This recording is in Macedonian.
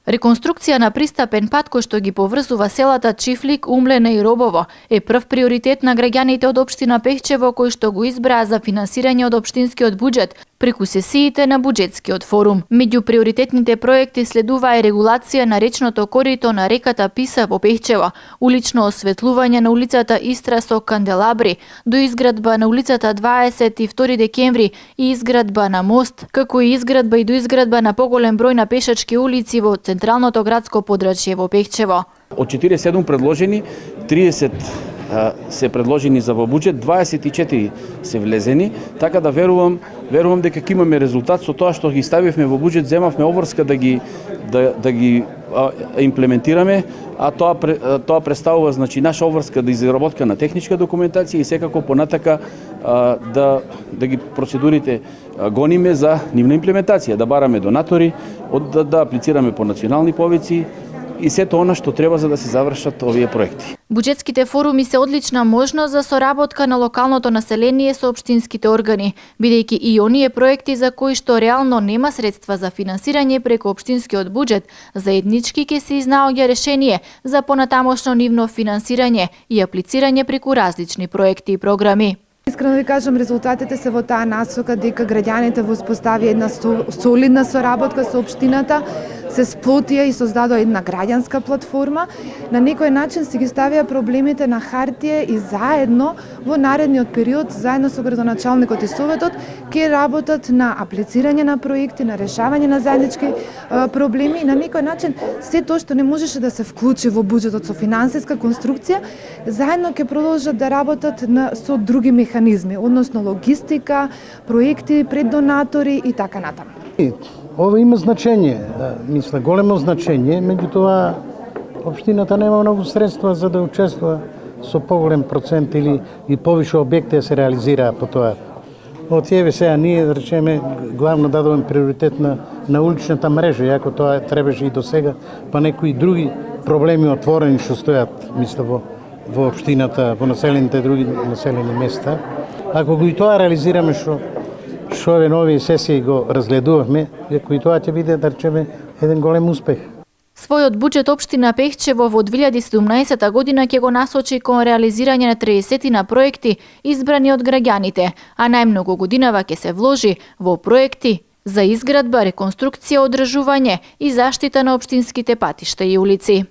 Реконструкција на пристапен пат кој што ги поврзува селата Чифлик, Умлена и Робово е прв приоритет на граѓаните од општина Пехчево кои што го избраа за финансирање од општинскиот буџет преку сесиите на буџетскиот форум. Меѓу приоритетните проекти следува и регулација на речното корито на реката Писа во Пехчево, улично осветлување на улицата Истра со канделабри, доизградба на улицата 22 декември и изградба на мост, како и изградба и доизградба на поголем број на пешачки улици во централното градско подрачје во Пехчево. Од 47 предложени, 30 се предложени за во буџет, 24 се влезени, така да верувам дека ќе имаме резултат со тоа што ги ставивме во буџет, земавме обврска да ги имплементираме, а тоа представува значи наша обврска да изработка на техничка документација и секако понатака да ги процедурите гониме за нивна имплементација, да бараме донатори, да аплицираме по национални повици и сето она што треба за да се завршат овие проекти. Буџетските форуми се одлична можност за соработка на локалното население со општинските органи, бидејќи и оние проекти за кои што реално нема средства за финансирање преку општинскиот буџет, заеднички ќе се изнаоѓа решение за понатамошно нивно финансирање и аплицирање преку различни проекти и програми. Искрено ви кажам, резултатите се во таа насока дека граѓаните воспоставија една солидна соработка со општината, се сплотија и создадоа една граѓанска платформа, на некој начин си ги ставија проблемите на хартија и заедно во наредниот период, заедно со градоначалникот и советот, ќе работат на аплицирање на проекти, на решавање на заеднички проблеми и на некој начин се тоа што не можеше да се вклучи во буџетот со финансиска конструкција, заедно ќе продолжат да работат со други механизми, односно логистика, проекти пред донатори и така натаму. Ова има значење, мисля, големо значење, меѓутоа општината нема многу средства за да учествува со поголем процент или и повише објекти да се реализираа по тоа. Од еве сега ние да речеме главно дадовме приоритет на уличната мрежа, иако тоа требаше и до сега, па некои други проблеми отворени што стојат, мисля, во општината, во населените други населени места. Ако го и тоа реализираме што овие нови сесии го разгледувавме, ако и тоа ќе биде, да речеме, еден голем успех. Својот буџет општина Пехчево во 2017 година ќе го насочи кон реализирање на 30 проекти избрани од граѓаните, а најмногу годинава ќе се вложи во проекти за изградба, реконструкција, одржување и заштита на општинските патишта и улици.